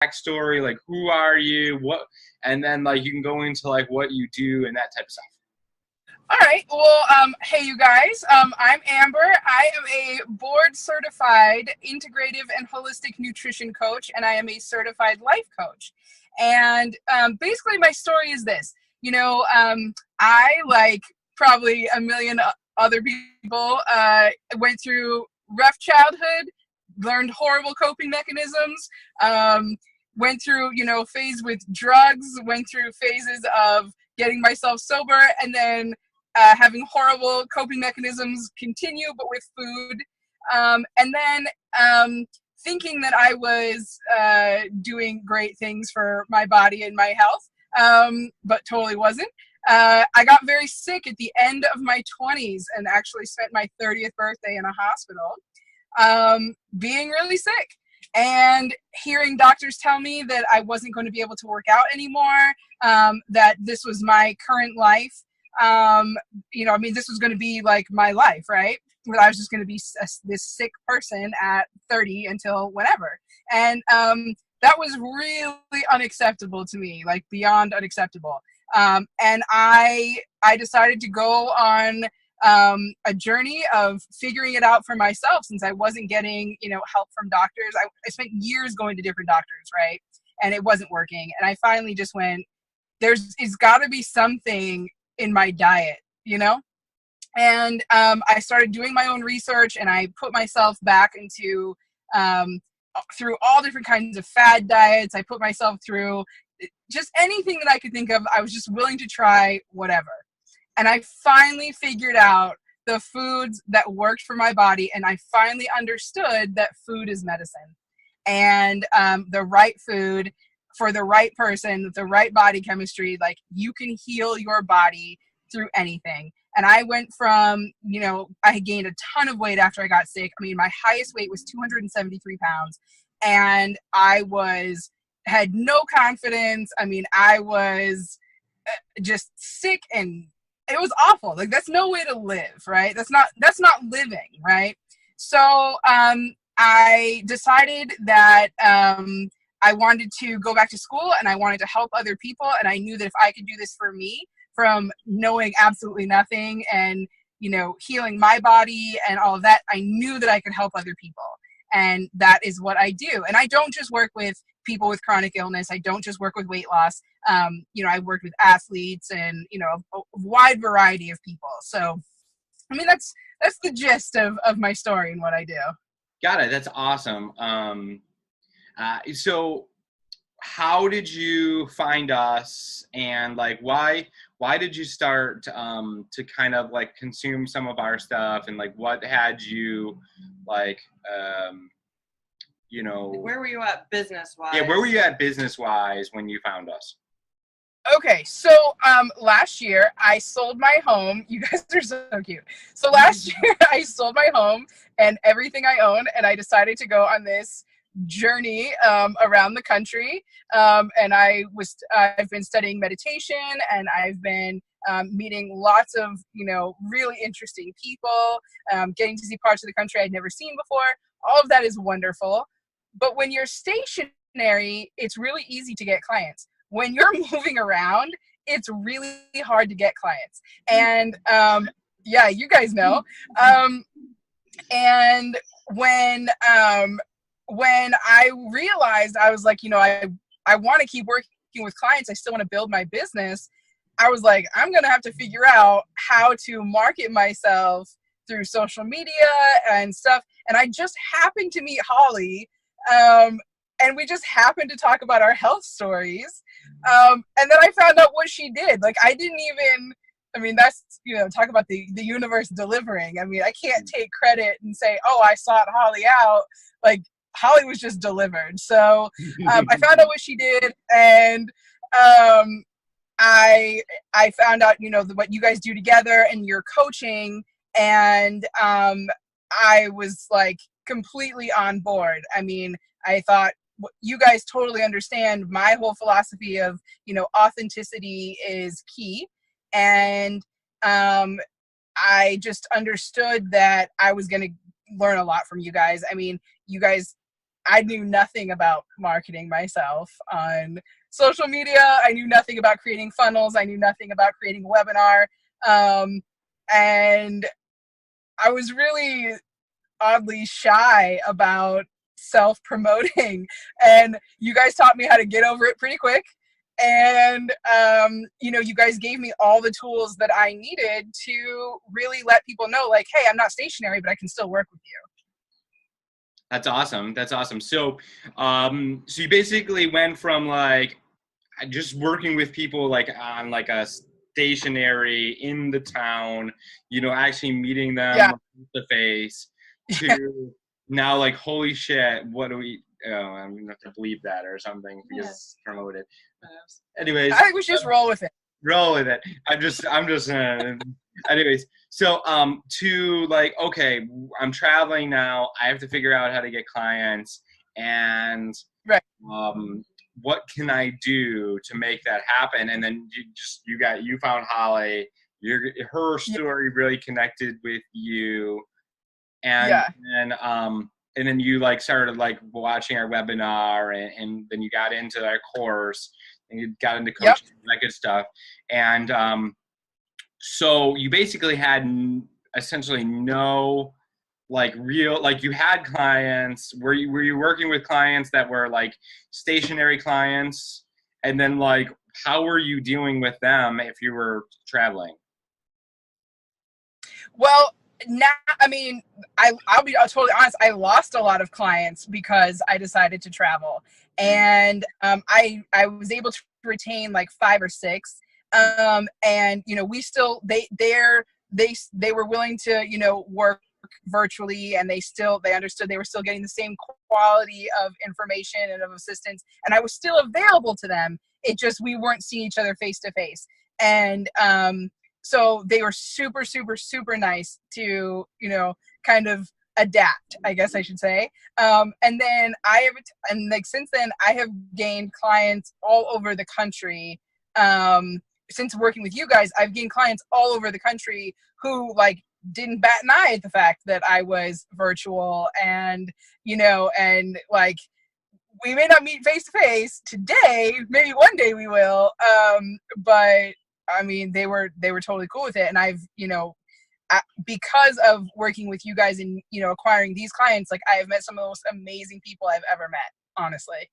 backstory, like who are you, what, and then like you can go into like what you do and that type of stuff. All right. Well, hey, you guys. I'm Amber. I am a board certified integrative and holistic nutrition coach, and I am a certified life coach. And basically, my story is this. I, like probably a million other people, went through rough childhood, learned horrible coping mechanisms, went through, phase with drugs, went through phases of getting myself sober, and then having horrible coping mechanisms continue, but with food. And then thinking that I was doing great things for my body and my health, but totally wasn't. I got very sick at the end of my 20s and actually spent my 30th birthday in a hospital, being really sick. And hearing doctors tell me that I wasn't going to be able to work out anymore, that this was my current life. This was going to be like my life, right? That I was just going to be this sick person at 30 until whenever. And that was really unacceptable to me, like beyond unacceptable. And I decided to go on a journey of figuring it out for myself, since I wasn't getting, help from doctors. I spent years going to different doctors, right? And it wasn't working. And I finally just went, it's got to be something in my diet, And I started doing my own research, and I put myself back into through all different kinds of fad diets. I put myself through just anything that I could think of. I was just willing to try whatever. And I finally figured out the foods that worked for my body, and I finally understood that food is medicine. And the right food for the right person, the right body chemistry, like you can heal your body through anything. And I went from, I had gained a ton of weight after I got sick. I mean, my highest weight was 273 pounds, and I had no confidence. I mean, I was just sick, and it was awful. Like, that's no way to live, right? That's not living, right? So I decided that I wanted to go back to school, and I wanted to help other people. And I knew that if I could do this for me, from knowing absolutely nothing and, healing my body and all of that, I knew that I could help other people. And that is what I do. And I don't just work with people with chronic illness. I don't just work with weight loss. I worked with athletes and, a wide variety of people. So, I mean, that's the gist of my story and what I do. Got it. That's awesome. So how did you find us, and like why did you start to kind of like consume some of our stuff, and like what had you like where were you at business wise? Yeah, where were you at business wise when you found us? Okay, so last year I sold my home. You guys are so cute. So last year I sold my home and everything I own, and I decided to go on this journey around the country. And I've been studying meditation, and I've been meeting lots of really interesting people, getting to see parts of the country I'd never seen before. All of that is wonderful. But when you're stationary, it's really easy to get clients. When you're moving around, it's really hard to get clients. And yeah, you guys know. And when I realized, I was like, I want to keep working with clients. I still want to build my business. I was like, I'm going to have to figure out how to market myself through social media and stuff. And I just happened to meet Holly. And we just happened to talk about our health stories. And then I found out what she did. Like, I didn't even, that's, talk about the universe delivering. I mean, I can't take credit and say, oh, I sought Holly out. Like, Holly was just delivered. So I found out what she did. And I found out, what you guys do together and your coaching. And I was like completely on board. I mean, I thought, you guys totally understand my whole philosophy of, authenticity is key. And I just understood that I was going to learn a lot from you guys. I mean, you guys, I knew nothing about marketing myself on social media. I knew nothing about creating funnels. I knew nothing about creating a webinar. And I was really oddly shy about self-promoting. And you guys taught me how to get over it pretty quick. And, you guys gave me all the tools that I needed to really let people know, like, hey, I'm not stationary, but I can still work with you. That's awesome. That's awesome. So, so you basically went from like just working with people like on like a stationary in the town, actually meeting them face to face, to now like, holy shit, what do we? Oh, I'm gonna have to bleep that or something because it's promoted. Anyways, I think we should just roll with it. Roll with it. I'm just. Anyways, so to like, okay, I'm traveling now. I have to figure out how to get clients, and right. What can I do to make that happen? And then you found Holly. Her story really connected with you, and then you like started like watching our webinar, and then you got into our course, and you got into coaching and that good stuff. And so you basically had essentially no like real, like you had clients. Were you working with clients that were like stationary clients? And then like, how were you dealing with them if you were traveling? Well, now, I mean, I'll be totally honest. I lost a lot of clients because I decided to travel, and I was able to retain like 5 or 6, and we still they were willing to work virtually, and they understood they were still getting the same quality of information and of assistance, and I was still available to them. It just we weren't seeing each other face to face, and so they were super, super, super nice to, kind of adapt, I guess I should say. And then since then I have gained clients all over the country. Since working with you guys, I've gained clients all over the country who like didn't bat an eye at the fact that I was virtual, and, and like, we may not meet face to face today, maybe one day we will. But I mean, they were totally cool with it. And I've, because of working with you guys and, acquiring these clients, like I have met some of the most amazing people I've ever met, honestly.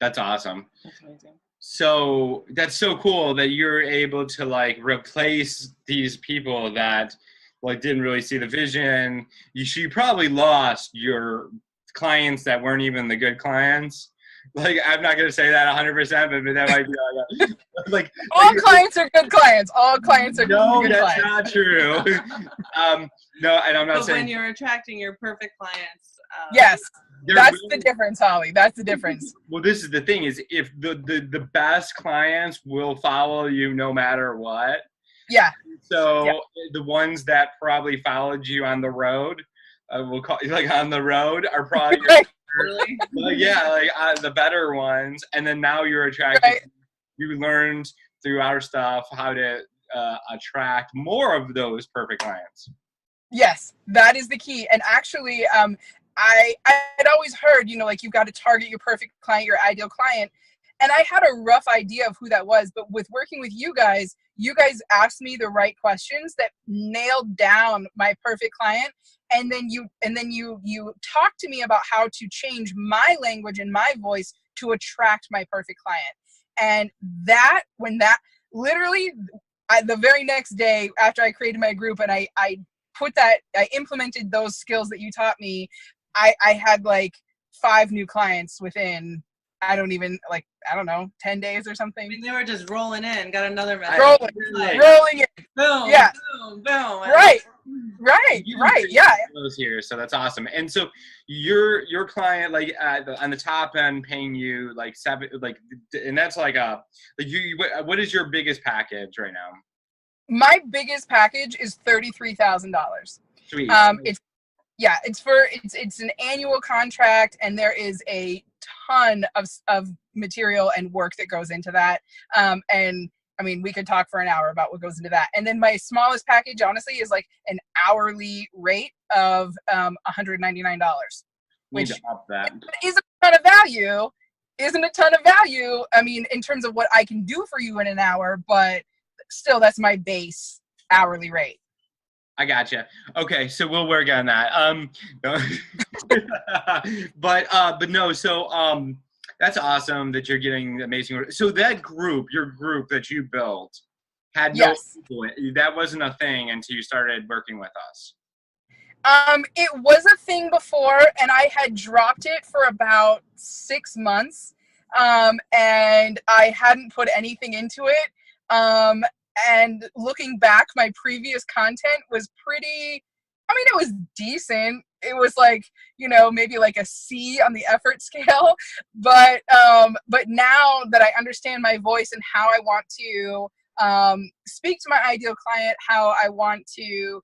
That's awesome. That's amazing. So that's so cool that you're able to like replace these people that like didn't really see the vision. You probably lost your clients that weren't even the good clients. Like, I'm not going to say that 100%, but that might be like all clients are good clients. All clients are good clients. No, that's not true. No, and I'm not but saying. When you're attracting your perfect clients. Yes, that's the difference, Holly. That's the difference. Well, this is the thing: is if the best clients will follow you no matter what. Yeah. So the ones that probably followed you on the road, we'll call like on the road, are probably. Really? The better ones, and then now you're attracting. Right. You learned through our stuff how to attract more of those perfect clients. Yes, that is the key. And actually, I had always heard, like you've got to target your perfect client, your ideal client. And I had a rough idea of who that was, but with working with you guys asked me the right questions that nailed down my perfect client. And then you talk to me about how to change my language and my voice to attract my perfect client. And the very next day after I created my group and I implemented those skills that you taught me, I had like 5 new clients within, I don't know, 10 days or something. I mean, they were just rolling in, got another message. Rolling in. Boom, yeah. boom, boom. Right. Yeah. Here, so that's awesome. And so your client, like on the top end, paying you like 7, like, and that's like what is your biggest package right now? My biggest package is $33,000. Sweet. It's an annual contract, and there is a ton of material and work that goes into that. And I mean, we could talk for an hour about what goes into that. And then my smallest package, honestly, is like an hourly rate of $199. Need to which up that. isn't a ton of value. Isn't a ton of value. I mean, in terms of what I can do for you in an hour, but still, that's my base hourly rate. I gotcha. Okay, so we'll work on that. No. But no. So that's awesome that you're getting amazing. So that group, your group that you built, had no Yes. people. That wasn't a thing until you started working with us. It was a thing before, and I had dropped it for about 6 months, and I hadn't put anything into it. And looking back, my previous content was pretty, I mean, it was decent. It was like, maybe like a C on the effort scale. But now that I understand my voice and how I want to speak to my ideal client, how I want to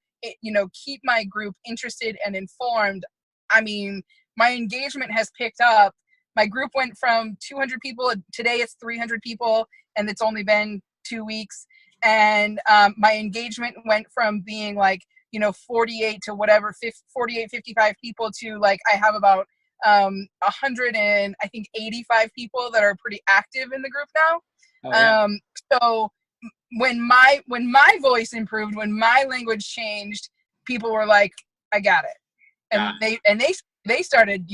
keep my group interested and informed. I mean, my engagement has picked up. My group went from 200 people, today it's 300 people, and it's only been 2 weeks. And my engagement went from being like, 48 to whatever, 48, 55 people to like, I have about 100 and I think 85 people that are pretty active in the group now. Oh, yeah. So when my voice improved, when my language changed, people were like, I got it. And they started,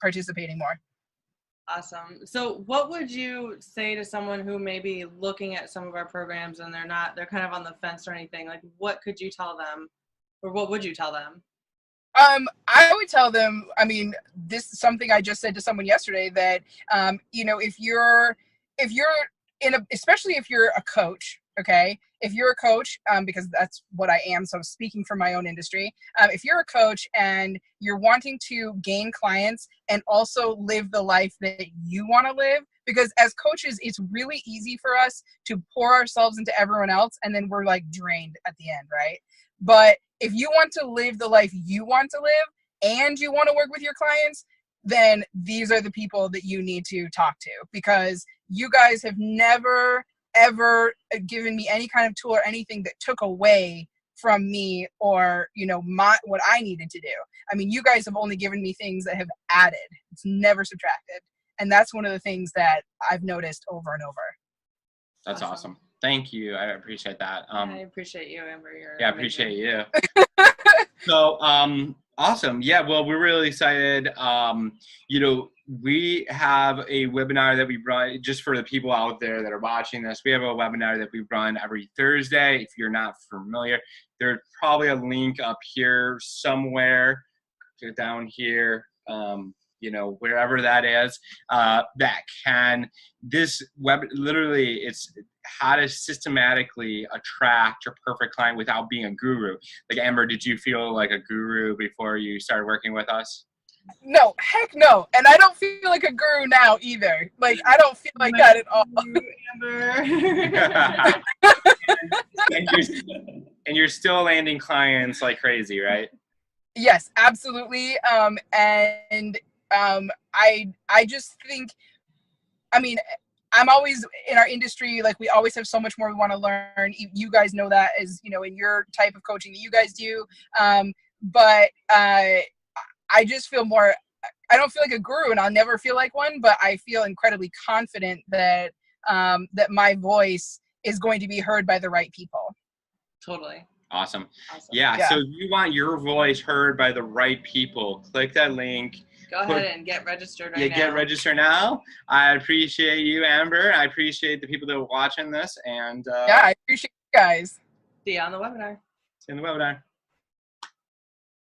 participating more. Awesome. So what would you say to someone who may be looking at some of our programs and they're kind of on the fence or anything? Like, what could you tell them, or what would you tell them? I would tell them, I mean, this is something I just said to someone yesterday, that, if you're especially if you're a coach, okay, if you're a coach, because that's what I am, so speaking from my own industry, if you're a coach and you're wanting to gain clients and also live the life that you want to live, because as coaches, it's really easy for us to pour ourselves into everyone else and then we're like drained at the end, right? But if you want to live the life you want to live and you want to work with your clients, then these are the people that you need to talk to, because you guys have never, ever given me any kind of tool or anything that took away from me or, what I needed to do. I mean, you guys have only given me things that have added. It's never subtracted. And that's one of the things that I've noticed over and over. That's awesome. Thank you. I appreciate that. I appreciate you, Amber. I appreciate you. So, awesome. Yeah, well, we're really excited. We have a webinar that we run, just for the people out there that are watching this. We have a webinar that we run every Thursday. If you're not familiar, there's probably a link up here somewhere, down here, wherever that is, literally, it's how to systematically attract your perfect client without being a guru. Like, Amber, did you feel like a guru before you started working with us? No, heck no. And I don't feel like a guru now either. Like, I don't feel like that at all. Amber. and you're still landing clients like crazy, right? Yes, absolutely. I just think, I mean, I'm always in our industry, like we always have so much more we want to learn. You guys know that, as in your type of coaching that you guys do. But I just feel more, I don't feel like a guru, and I'll never feel like one, but I feel incredibly confident that that my voice is going to be heard by the right people. Totally. Awesome. Yeah. So if you want your voice heard by the right people, click that link. Go ahead and get registered right now. Get registered now. I appreciate you, Amber. I appreciate the people that are watching this. And I appreciate you guys. See you on the webinar. See you on the webinar.